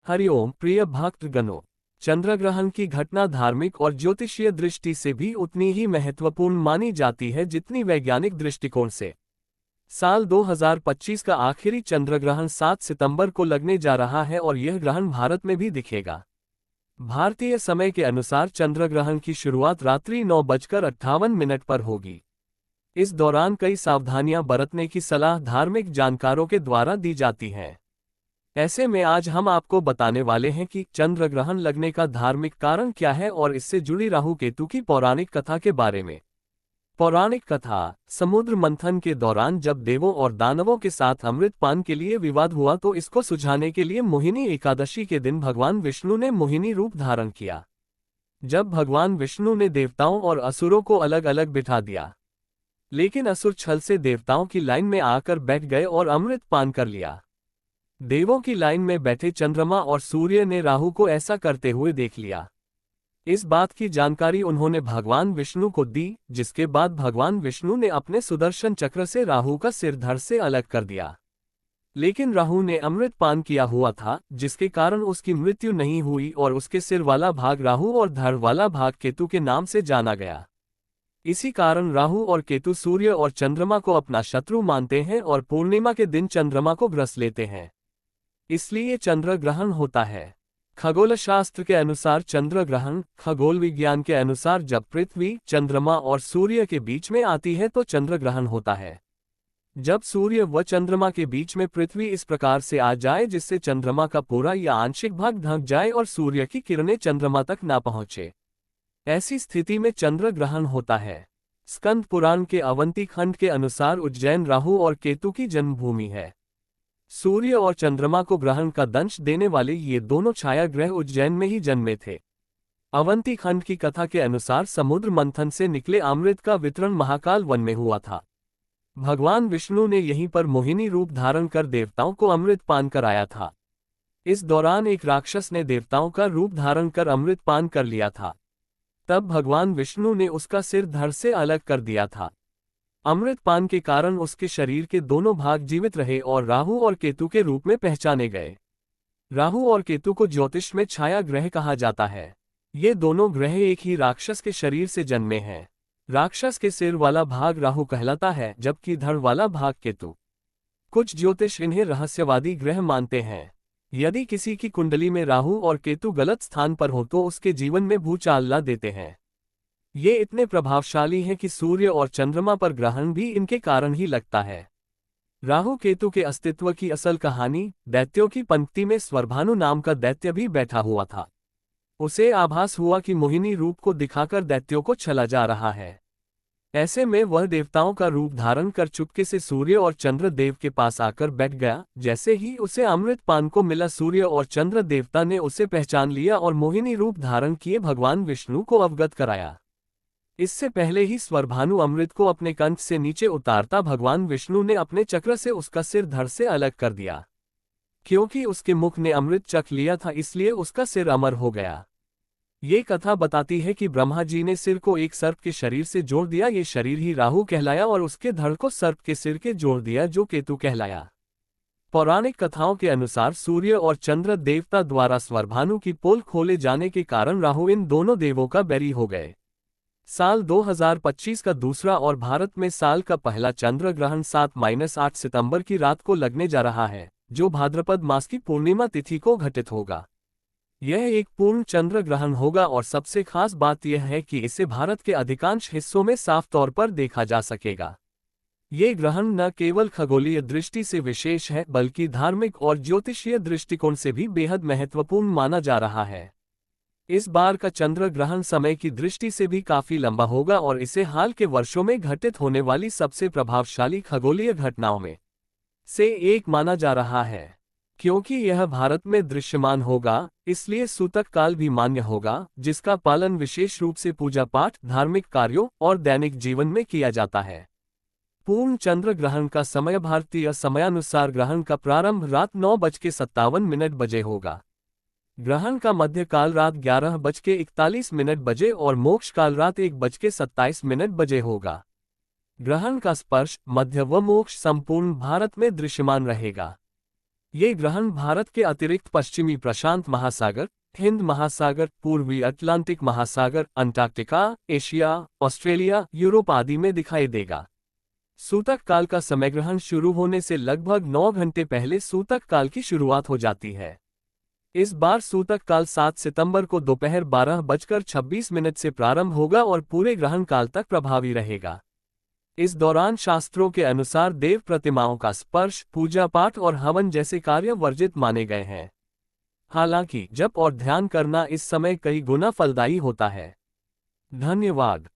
हरिओम प्रिय भक्तगणों। चंद्रग्रहण की घटना धार्मिक और ज्योतिषीय दृष्टि से भी उतनी ही महत्वपूर्ण मानी जाती है जितनी वैज्ञानिक दृष्टिकोण से। साल 2025 का आखिरी चंद्रग्रहण 7 सितंबर को लगने जा रहा है और यह ग्रहण भारत में भी दिखेगा। भारतीय समय के अनुसार चंद्रग्रहण की शुरुआत रात्रि 9:58 पर होगी। इस दौरान कई सावधानियां बरतने की सलाह धार्मिक जानकारों के द्वारा दी जाती है। ऐसे में आज हम आपको बताने वाले हैं कि चंद्र ग्रहण लगने का धार्मिक कारण क्या है और इससे जुड़ी राहु केतु की पौराणिक कथा के बारे में। पौराणिक कथा। समुद्र मंथन के दौरान जब देवों और दानवों के साथ अमृत पान के लिए विवाद हुआ तो इसको सुलझाने के लिए मोहिनी एकादशी के दिन भगवान विष्णु ने मोहिनी रूप धारण किया। जब भगवान विष्णु ने देवताओं और असुरों को अलग अलग बिठा दिया, लेकिन असुर छल से देवताओं की लाइन में आकर बैठ गए और अमृत पान कर लिया। देवों की लाइन में बैठे चंद्रमा और सूर्य ने राहु को ऐसा करते हुए देख लिया। इस बात की जानकारी उन्होंने भगवान विष्णु को दी, जिसके बाद भगवान विष्णु ने अपने सुदर्शन चक्र से राहु का सिर धड़ से अलग कर दिया। लेकिन राहु ने अमृत पान किया हुआ था, जिसके कारण उसकी मृत्यु नहीं हुई और उसके सिर वाला भाग राहु और धड़ वाला भाग केतु के नाम से जाना गया। इसी कारण राहु और केतु सूर्य और चंद्रमा को अपना शत्रु मानते हैं और पूर्णिमा के दिन चंद्रमा को ग्रस लेते हैं, इसलिए चंद्र ग्रहण होता है। खगोल शास्त्र के अनुसार चंद्र ग्रहण, खगोल विज्ञान के अनुसार जब पृथ्वी, चंद्रमा और सूर्य के बीच में आती है तो चंद्र ग्रहण होता है। जब सूर्य व चंद्रमा के बीच में पृथ्वी इस प्रकार से आ जाए जिससे चंद्रमा का पूरा या आंशिक भाग ढक जाए और सूर्य की किरणें चंद्रमा तक ना पहुंचे, ऐसी स्थिति में चंद्र ग्रहण होता है। स्कंद पुराण के अवंती खंड के अनुसार उज्जैन राहु और केतु की जन्मभूमि है। सूर्य और चंद्रमा को ग्रहण का दंश देने वाले ये दोनों छाया ग्रह उज्जैन में ही जन्मे थे। अवंती खंड की कथा के अनुसार समुद्र मंथन से निकले अमृत का वितरण महाकाल वन में हुआ था। भगवान विष्णु ने यहीं पर मोहिनी रूप धारण कर देवताओं को अमृत पान कराया था। इस दौरान एक राक्षस ने देवताओं का रूप धारण कर अमृत पान कर लिया था। तब भगवान विष्णु ने उसका सिर धड़ से अलग कर दिया था। अमृत पान के कारण उसके शरीर के दोनों भाग जीवित रहे और राहु और केतु के रूप में पहचाने गए। राहु और केतु को ज्योतिष में छाया ग्रह कहा जाता है। ये दोनों ग्रह एक ही राक्षस के शरीर से जन्मे हैं। राक्षस के सिर वाला भाग राहु कहलाता है, जबकि धड़ वाला भाग केतु। कुछ ज्योतिष इन्हें रहस्यवादी ग्रह मानते हैं। यदि किसी की कुंडली में राहु और केतु गलत स्थान पर हो तो उसके जीवन में भूचाल ला देते हैं। ये इतने प्रभावशाली हैं कि सूर्य और चंद्रमा पर ग्रहण भी इनके कारण ही लगता है। राहु केतु के अस्तित्व की असल कहानी। दैत्यों की पंक्ति में स्वरभानु नाम का दैत्य भी बैठा हुआ था। उसे आभास हुआ कि मोहिनी रूप को दिखाकर दैत्यों को छला जा रहा है। ऐसे में वह देवताओं का रूप धारण कर चुपके से सूर्य और चंद्र देव के पास आकर बैठ गया। जैसे ही उसे अमृत पान को मिला, सूर्य और चंद्र देवता ने उसे पहचान लिया और मोहिनी रूप धारण किए भगवान विष्णु को अवगत कराया। इससे पहले ही स्वरभानु अमृत को अपने कंठ से नीचे उतारता भगवान विष्णु ने अपने चक्र से उसका सिर धड़ से अलग कर दिया। क्योंकि उसके मुख ने अमृत चख लिया था, इसलिए उसका सिर अमर हो गया। ये कथा बताती है कि ब्रह्मा जी ने सिर को एक सर्प के शरीर से जोड़ दिया। ये शरीर ही राहु कहलाया और उसके धड़ को सर्प के सिर के जोड़ दिया, जो केतु कहलाया। पौराणिक कथाओं के अनुसार सूर्य और चंद्र देवता द्वारा स्वरभानु की पोल खोले जाने के कारण राहु इन दोनों देवों का बैरी हो गए। साल 2025 का दूसरा और भारत में साल का पहला चंद्र ग्रहण 7-8 सितंबर की रात को लगने जा रहा है, जो भाद्रपद मास की पूर्णिमा तिथि को घटित होगा। यह एक पूर्ण चंद्र ग्रहण होगा और सबसे खास बात यह है कि इसे भारत के अधिकांश हिस्सों में साफ तौर पर देखा जा सकेगा। ये ग्रहण न केवल खगोलीय दृष्टि से विशेष है, बल्कि धार्मिक और ज्योतिषीय दृष्टिकोण से भी बेहद महत्वपूर्ण माना जा रहा है। इस बार का चंद्र ग्रहण समय की दृष्टि से भी काफी लंबा होगा और इसे हाल के वर्षों में घटित होने वाली सबसे प्रभावशाली खगोलीय घटनाओं में से एक माना जा रहा है। क्योंकि यह भारत में दृश्यमान होगा, इसलिए सूतक काल भी मान्य होगा, जिसका पालन विशेष रूप से पूजा पाठ, धार्मिक कार्यों और दैनिक जीवन में किया जाता है। पूर्ण चंद्र ग्रहण का समय भारतीय समयानुसार ग्रहण का प्रारंभ रात 9:57 बजे होगा। ग्रहण का मध्य काल रात 11:41 बजे और मोक्ष काल रात 1:27 बजे होगा। ग्रहण का स्पर्श, मध्य व मोक्ष संपूर्ण भारत में दृश्यमान रहेगा। ये ग्रहण भारत के अतिरिक्त पश्चिमी प्रशांत महासागर, हिंद महासागर, पूर्वी अटलांटिक महासागर, अंटार्कटिका, एशिया, ऑस्ट्रेलिया, यूरोप आदि में दिखाई देगा। सूतक काल का समय ग्रहण शुरू होने से लगभग 9 घंटे पहले सूतक काल की शुरुआत हो जाती है। इस बार सूतक काल 7 सितंबर को दोपहर 12:26 से प्रारंभ होगा और पूरे ग्रहण काल तक प्रभावी रहेगा। इस दौरान शास्त्रों के अनुसार देव प्रतिमाओं का स्पर्श, पूजा पाठ और हवन जैसे कार्य वर्जित माने गए हैं। हालांकि जप और ध्यान करना इस समय कई गुना फलदायी होता है। धन्यवाद।